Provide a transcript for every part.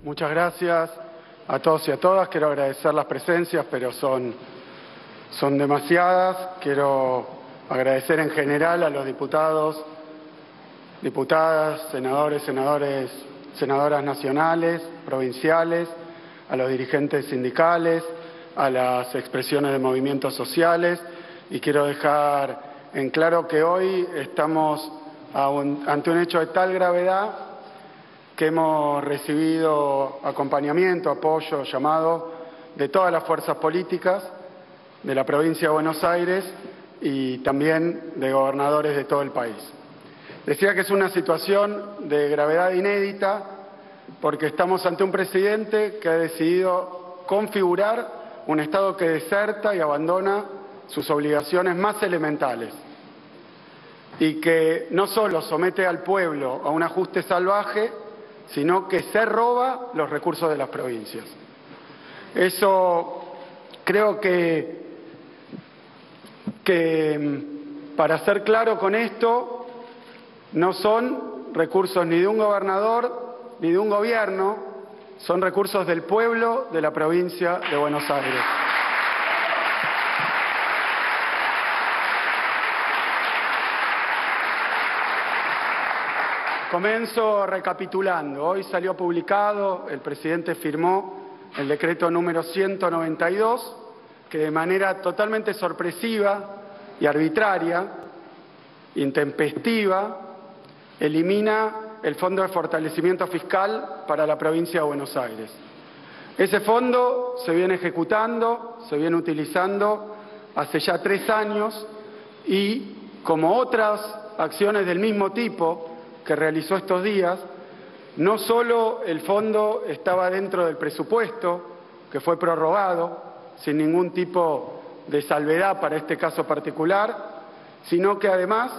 Muchas gracias a todos y a todas. Quiero agradecer las presencias, pero son demasiadas. Quiero agradecer en general a los diputados, diputadas, senadores, senadoras nacionales, provinciales, a los dirigentes sindicales, a las expresiones de movimientos sociales, y quiero dejar en claro que hoy estamos ante un hecho de tal gravedad que hemos recibido acompañamiento, apoyo, llamado de todas las fuerzas políticas de la provincia de Buenos Aires y también de gobernadores de todo el país. Decía que es una situación de gravedad inédita porque estamos ante un presidente que ha decidido configurar un Estado que deserta y abandona sus obligaciones más elementales y que no solo somete al pueblo a un ajuste salvaje, sino que se roba los recursos de las provincias. Eso creo que para ser claro con esto, no son recursos ni de un gobernador ni de un gobierno, son recursos del pueblo de la provincia de Buenos Aires. Comienzo recapitulando. Hoy salió publicado, el presidente firmó el decreto número 192, que de manera totalmente sorpresiva y arbitraria, intempestiva, elimina el Fondo de Fortalecimiento Fiscal para la provincia de Buenos Aires. Ese fondo se viene ejecutando, se viene utilizando hace ya 3 años y, como otras acciones del mismo tipo que realizó estos días, no solo el fondo estaba dentro del presupuesto, que fue prorrogado sin ningún tipo de salvedad para este caso particular, sino que además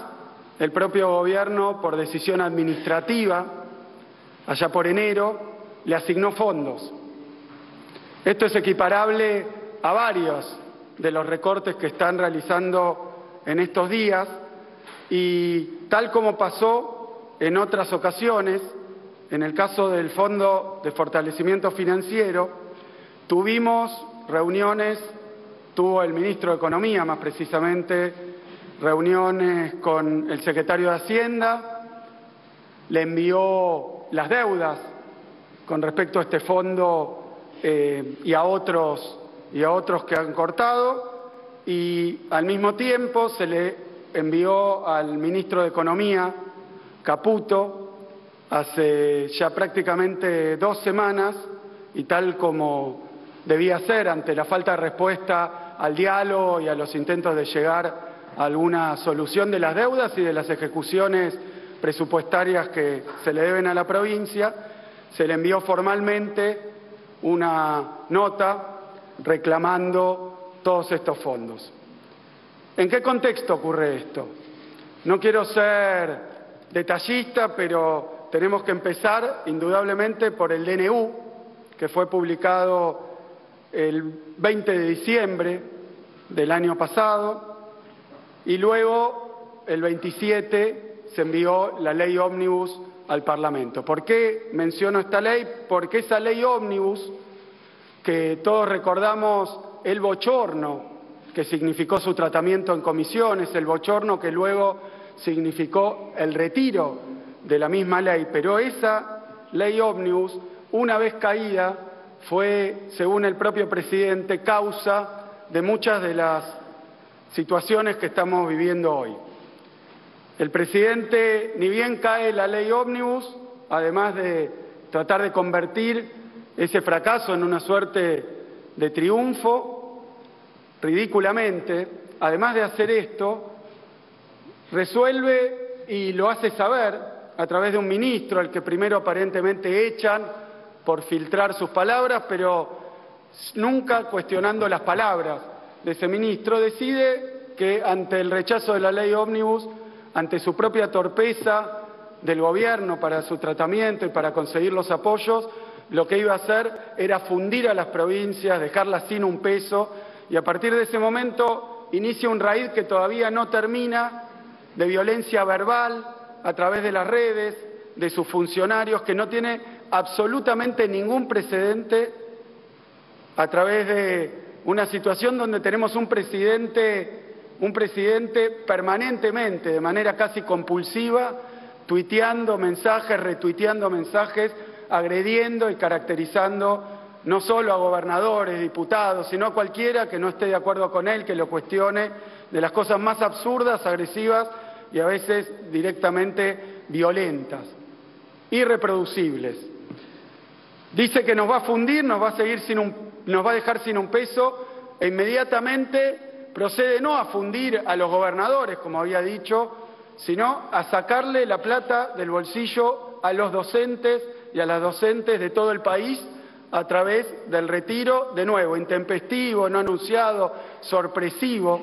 el propio gobierno, por decisión administrativa, allá por enero, le asignó fondos. Esto es equiparable a varios de los recortes que están realizando en estos días y, tal como pasó en otras ocasiones, en el caso del Fondo de Fortalecimiento Financiero, tuvimos reuniones, tuvo el ministro de Economía más precisamente, reuniones con el secretario de Hacienda, le envió las deudas con respecto a este fondo y a otros que han cortado, y al mismo tiempo se le envió al ministro de Economía, Caputo, hace ya prácticamente 2 semanas, y tal como debía ser ante la falta de respuesta al diálogo y a los intentos de llegar a alguna solución de las deudas y de las ejecuciones presupuestarias que se le deben a la provincia, se le envió formalmente una nota reclamando todos estos fondos. ¿En qué contexto ocurre esto? No quiero ser detallista, pero tenemos que empezar indudablemente por el DNU, que fue publicado el 20 de diciembre del año pasado, y luego el 27 se envió la ley ómnibus al Parlamento. ¿Por qué menciono esta ley? Porque esa ley ómnibus, que todos recordamos el bochorno que significó su tratamiento en comisiones, el bochorno que luego significó el retiro de la misma ley, pero esa ley ómnibus, una vez caída, fue, según el propio presidente, causa de muchas de las situaciones que estamos viviendo hoy. El presidente, ni bien cae la ley ómnibus, además de tratar de convertir ese fracaso en una suerte de triunfo, ridículamente, además de hacer esto, resuelve y lo hace saber a través de un ministro, al que primero aparentemente echan por filtrar sus palabras, pero nunca cuestionando las palabras de ese ministro, decide que ante el rechazo de la ley ómnibus, ante su propia torpeza del gobierno para su tratamiento y para conseguir los apoyos, lo que iba a hacer era fundir a las provincias, dejarlas sin un peso, y a partir de ese momento inicia un raíz que todavía no termina, de violencia verbal a través de las redes, de sus funcionarios, que no tiene absolutamente ningún precedente a través de una situación donde tenemos un presidente permanentemente, de manera casi compulsiva, tuiteando mensajes, retuiteando mensajes, agrediendo y caracterizando no solo a gobernadores, diputados, sino a cualquiera que no esté de acuerdo con él, que lo cuestione, de las cosas más absurdas, agresivas y a veces directamente violentas, irreproducibles. Dice que nos va a fundir, nos va a dejar sin un peso e inmediatamente procede no a fundir a los gobernadores, como había dicho, sino a sacarle la plata del bolsillo a los docentes y a las docentes de todo el país a través del retiro, de nuevo, intempestivo, no anunciado, sorpresivo,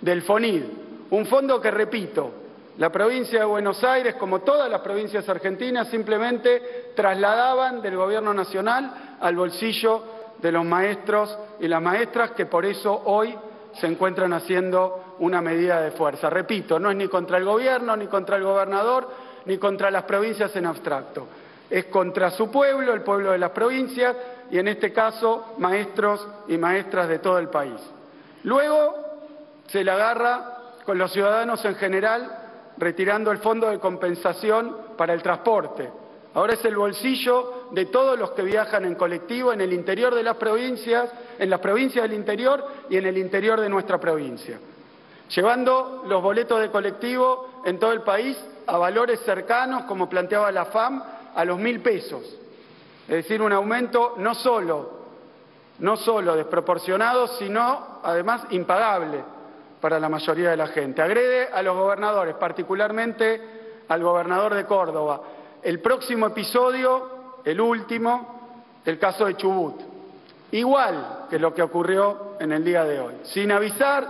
del FONID. Un fondo que, repito, la provincia de Buenos Aires, como todas las provincias argentinas, simplemente trasladaban del gobierno nacional al bolsillo de los maestros y las maestras, que por eso hoy se encuentran haciendo una medida de fuerza. Repito, no es ni contra el gobierno, ni contra el gobernador, ni contra las provincias en abstracto. Es contra su pueblo, el pueblo de las provincias, y en este caso, maestros y maestras de todo el país. Luego se la agarra con los ciudadanos en general, retirando el fondo de compensación para el transporte. Ahora es el bolsillo de todos los que viajan en colectivo en el interior de las provincias, en las provincias del interior y en el interior de nuestra provincia, llevando los boletos de colectivo en todo el país a valores cercanos, como planteaba la FAM, a los 1.000 pesos. Es decir, un aumento no solo desproporcionado, sino además impagable para la mayoría de la gente. Agrede a los gobernadores, particularmente al gobernador de Córdoba. El próximo episodio, el último, el caso de Chubut. Igual que lo que ocurrió en el día de hoy. Sin avisar,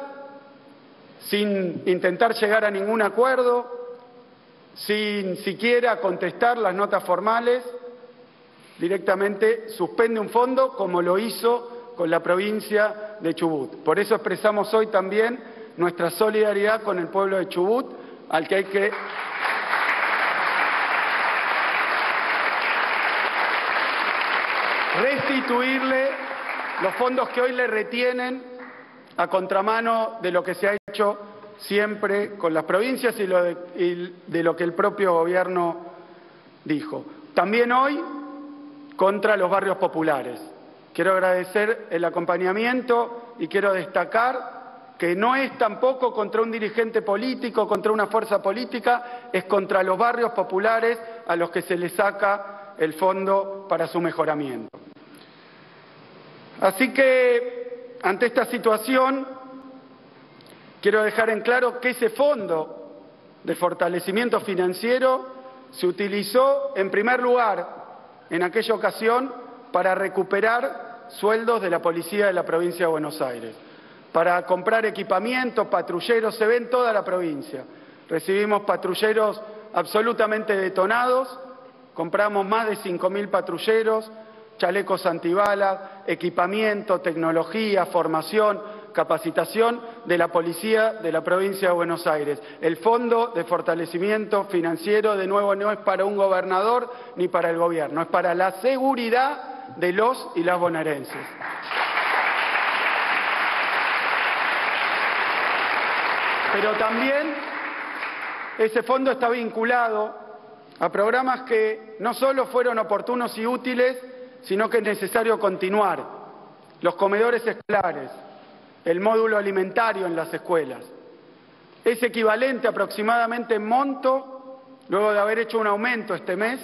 sin intentar llegar a ningún acuerdo, sin siquiera contestar las notas formales, directamente suspende un fondo como lo hizo con la provincia de Chubut. Por eso expresamos hoy también nuestra solidaridad con el pueblo de Chubut, al que hay que restituirle los fondos que hoy le retienen, a contramano de lo que se ha hecho siempre con las provincias y de lo que el propio gobierno dijo. También hoy contra los barrios populares. Quiero agradecer el acompañamiento y quiero destacar que no es tampoco contra un dirigente político, contra una fuerza política, es contra los barrios populares a los que se les saca el fondo para su mejoramiento. Así que, ante esta situación, quiero dejar en claro que ese fondo de fortalecimiento financiero se utilizó, en primer lugar, en aquella ocasión, para recuperar sueldos de la policía de la provincia de Buenos Aires, para comprar equipamiento, patrulleros, se ve en toda la provincia. Recibimos patrulleros absolutamente detonados, compramos más de 5.000 patrulleros, chalecos antibalas, equipamiento, tecnología, formación, capacitación de la policía de la provincia de Buenos Aires. El fondo de fortalecimiento financiero, de nuevo, no es para un gobernador ni para el gobierno, es para la seguridad de los y las bonaerenses. Pero también ese fondo está vinculado a programas que no solo fueron oportunos y útiles, sino que es necesario continuar. Los comedores escolares, el módulo alimentario en las escuelas. Es equivalente aproximadamente en monto, luego de haber hecho un aumento este mes,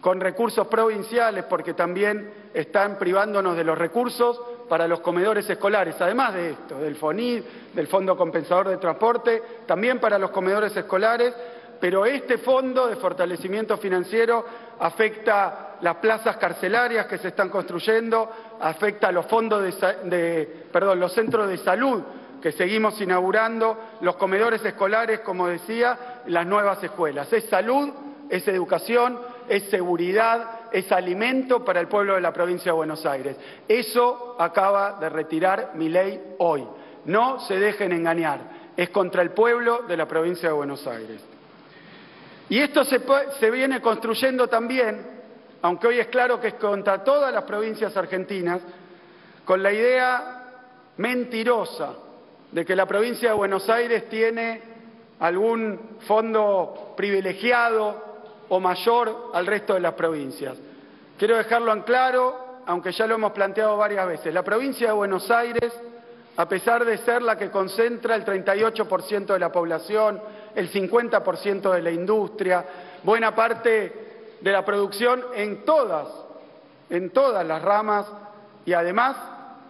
con recursos provinciales, porque también están privándonos de los recursos para los comedores escolares, además de esto, del FONID, del Fondo Compensador de Transporte, también para los comedores escolares, pero este fondo de fortalecimiento financiero afecta las plazas carcelarias que se están construyendo, afecta los fondos los centros de salud que seguimos inaugurando, los comedores escolares, como decía, las nuevas escuelas. Es salud, es educación, es seguridad, es alimento para el pueblo de la provincia de Buenos Aires. Eso acaba de retirar Milei hoy. No se dejen engañar, es contra el pueblo de la provincia de Buenos Aires. Y esto se viene construyendo también aunque hoy es claro que es contra todas las provincias argentinas, con la idea mentirosa de que la provincia de Buenos Aires tiene algún fondo privilegiado o mayor al resto de las provincias. Quiero dejarlo en claro, aunque ya lo hemos planteado varias veces. La provincia de Buenos Aires, a pesar de ser la que concentra el 38% de la población, el 50% de la industria, buena parte de la producción en todas las ramas, y además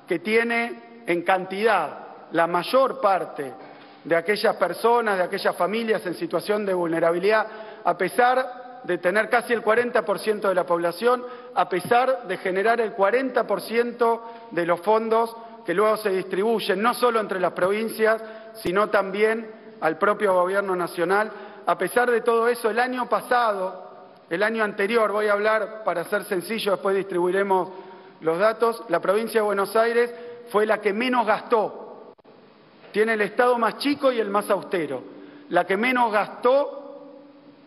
que tiene en cantidad la mayor parte de aquellas personas, de aquellas familias en situación de vulnerabilidad, a pesar de tener casi el 40% de la población, a pesar de generar el 40% de los fondos que luego se distribuyen no solo entre las provincias, sino también al propio Gobierno Nacional. A pesar de todo eso, el año pasado, el año anterior, voy a hablar para ser sencillo, después distribuiremos los datos, la provincia de Buenos Aires fue la que menos gastó. Tiene el Estado más chico y el más austero. La que menos gastó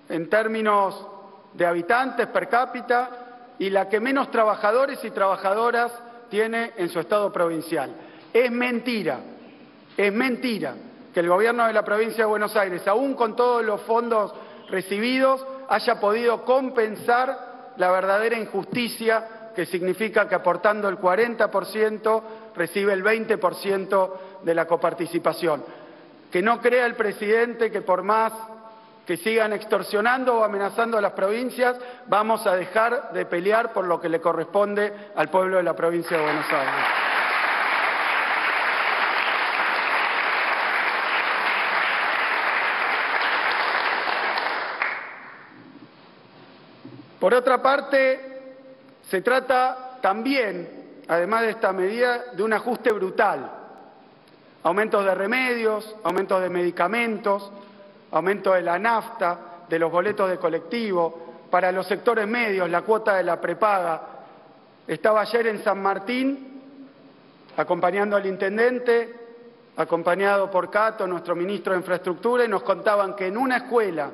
en términos de habitantes per cápita y la que menos trabajadores y trabajadoras tiene en su Estado provincial. Es mentira que el Gobierno de la provincia de Buenos Aires, aún con todos los fondos recibidos, haya podido compensar la verdadera injusticia que significa que aportando el 40% recibe el 20% de la coparticipación. Que no crea el presidente que por más que sigan extorsionando o amenazando a las provincias, vamos a dejar de pelear por lo que le corresponde al pueblo de la provincia de Buenos Aires. Por otra parte, se trata también, además de esta medida, de un ajuste brutal. Aumentos de remedios, aumentos de medicamentos, aumento de la nafta, de los boletos de colectivo, para los sectores medios, la cuota de la prepaga. Estaba ayer en San Martín, acompañando al intendente, acompañado por Cato, nuestro ministro de Infraestructura, y nos contaban que en una escuela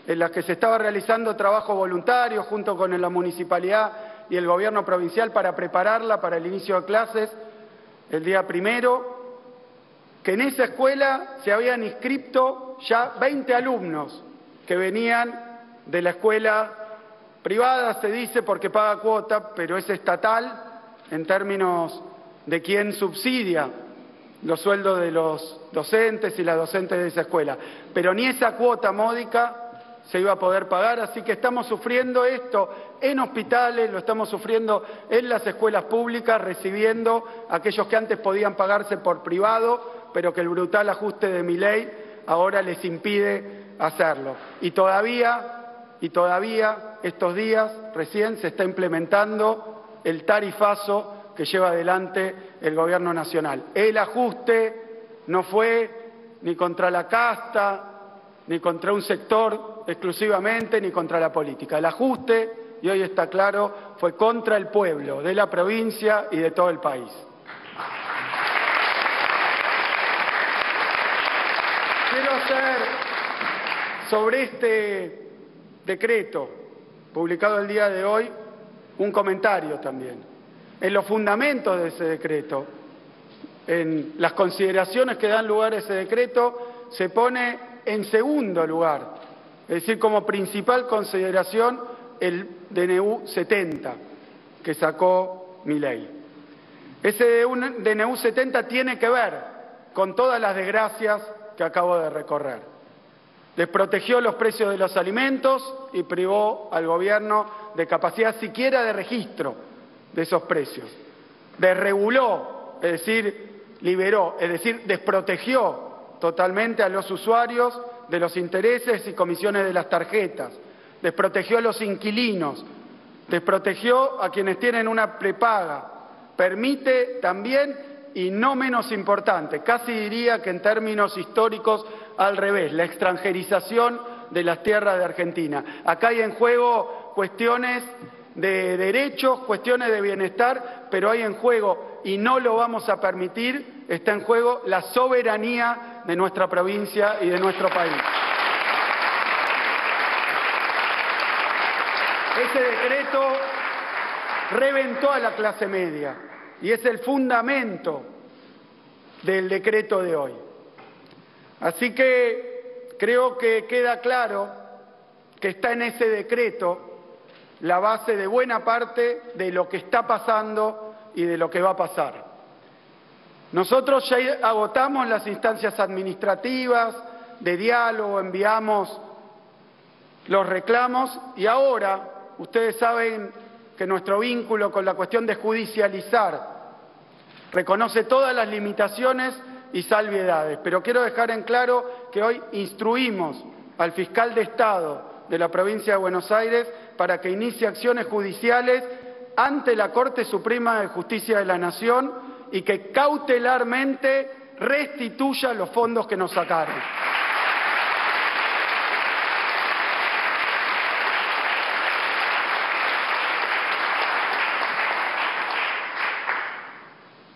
en la que se estaba realizando trabajo voluntario junto con la municipalidad y el gobierno provincial para prepararla para el inicio de clases el día 1, que en esa escuela se habían inscrito ya 20 alumnos que venían de la escuela privada, se dice porque paga cuota, pero es estatal en términos de quién subsidia los sueldos de los docentes y las docentes de esa escuela. Pero ni esa cuota módica se iba a poder pagar, así que estamos sufriendo esto en hospitales, lo estamos sufriendo en las escuelas públicas, recibiendo a aquellos que antes podían pagarse por privado, pero que el brutal ajuste de Milei ahora les impide hacerlo. Y todavía estos días recién se está implementando el tarifazo que lleva adelante el Gobierno Nacional. El ajuste no fue ni contra la casta, ni contra un sector exclusivamente, ni contra la política. El ajuste, y hoy está claro, fue contra el pueblo de la provincia y de todo el país. Quiero hacer sobre este decreto, publicado el día de hoy, un comentario también. En los fundamentos de ese decreto, en las consideraciones que dan lugar a ese decreto, se pone en segundo lugar, es decir, como principal consideración, el DNU 70 que sacó Milei. Ese DNU 70 tiene que ver con todas las desgracias que acabo de recorrer. Desprotegió los precios de los alimentos y privó al gobierno de capacidad siquiera de registro de esos precios. Desreguló, es decir, liberó, es decir, desprotegió totalmente a los usuarios de los intereses y comisiones de las tarjetas, desprotegió a los inquilinos, desprotegió a quienes tienen una prepaga, permite también, y no menos importante, casi diría que en términos históricos al revés, la extranjerización de las tierras de Argentina. Acá hay en juego cuestiones de derechos, cuestiones de bienestar, pero hay en juego, y no lo vamos a permitir, está en juego la soberanía de nuestra provincia y de nuestro país. Ese decreto reventó a la clase media y es el fundamento del decreto de hoy. Así que creo que queda claro que está en ese decreto la base de buena parte de lo que está pasando y de lo que va a pasar. Nosotros ya agotamos las instancias administrativas de diálogo, enviamos los reclamos y ahora ustedes saben que nuestro vínculo con la cuestión de judicializar reconoce todas las limitaciones y salvedades, pero quiero dejar en claro que hoy instruimos al fiscal de Estado de la provincia de Buenos Aires para que inicie acciones judiciales ante la Corte Suprema de Justicia de la Nación y que cautelarmente restituya los fondos que nos sacaron.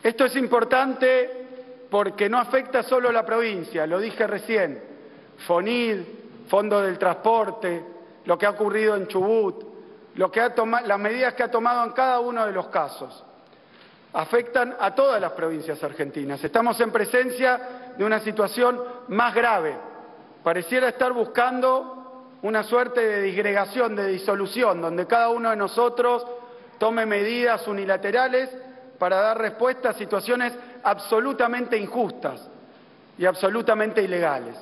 Esto es importante porque no afecta solo a la provincia, lo dije recién, FONID, Fondo del Transporte, lo que ha ocurrido en Chubut, las medidas que ha tomado en cada uno de los casos. Afectan a todas las provincias argentinas. Estamos en presencia de una situación más grave. Pareciera estar buscando una suerte de disgregación, de disolución, donde cada uno de nosotros tome medidas unilaterales para dar respuesta a situaciones absolutamente injustas y absolutamente ilegales.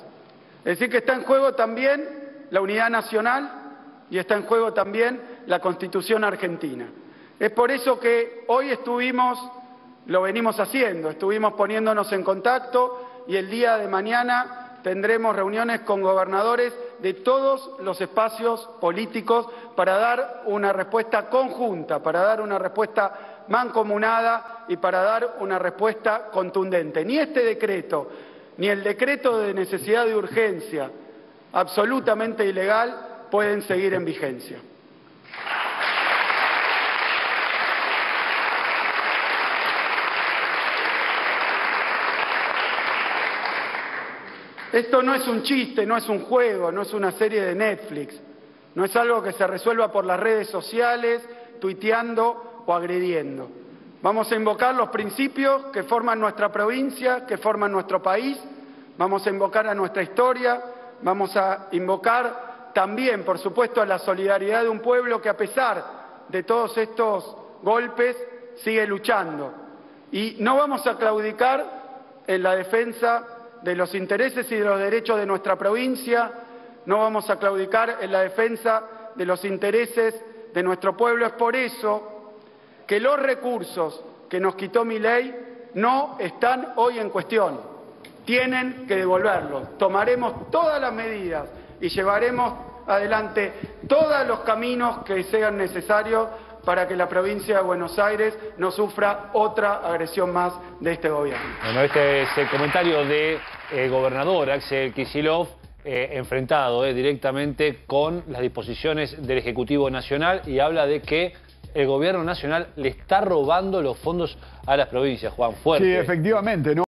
Es decir, que está en juego también la unidad nacional y está en juego también la Constitución argentina. Es por eso que hoy lo venimos haciendo, estuvimos poniéndonos en contacto y el día de mañana tendremos reuniones con gobernadores de todos los espacios políticos para dar una respuesta conjunta, para dar una respuesta mancomunada y para dar una respuesta contundente. Ni este decreto, ni el decreto de necesidad de urgencia, absolutamente ilegal, pueden seguir en vigencia. Esto no es un chiste, no es un juego, no es una serie de Netflix, no es algo que se resuelva por las redes sociales, tuiteando o agrediendo. Vamos a invocar los principios que forman nuestra provincia, que forman nuestro país, vamos a invocar a nuestra historia, vamos a invocar también, por supuesto, a la solidaridad de un pueblo que a pesar de todos estos golpes sigue luchando. Y no vamos a claudicar en la defensa de los intereses y de los derechos de nuestra provincia, no vamos a claudicar en la defensa de los intereses de nuestro pueblo. Es por eso que los recursos que nos quitó Milei no están hoy en cuestión, tienen que devolverlos. Tomaremos todas las medidas y llevaremos adelante todos los caminos que sean necesarios para que la provincia de Buenos Aires no sufra otra agresión más de este gobierno. Bueno, este es el comentario del gobernador Axel Kicillof, enfrentado directamente con las disposiciones del Ejecutivo Nacional, y habla de que el gobierno nacional le está robando los fondos a las provincias. Juan, fuerte. Sí, efectivamente, ¿no?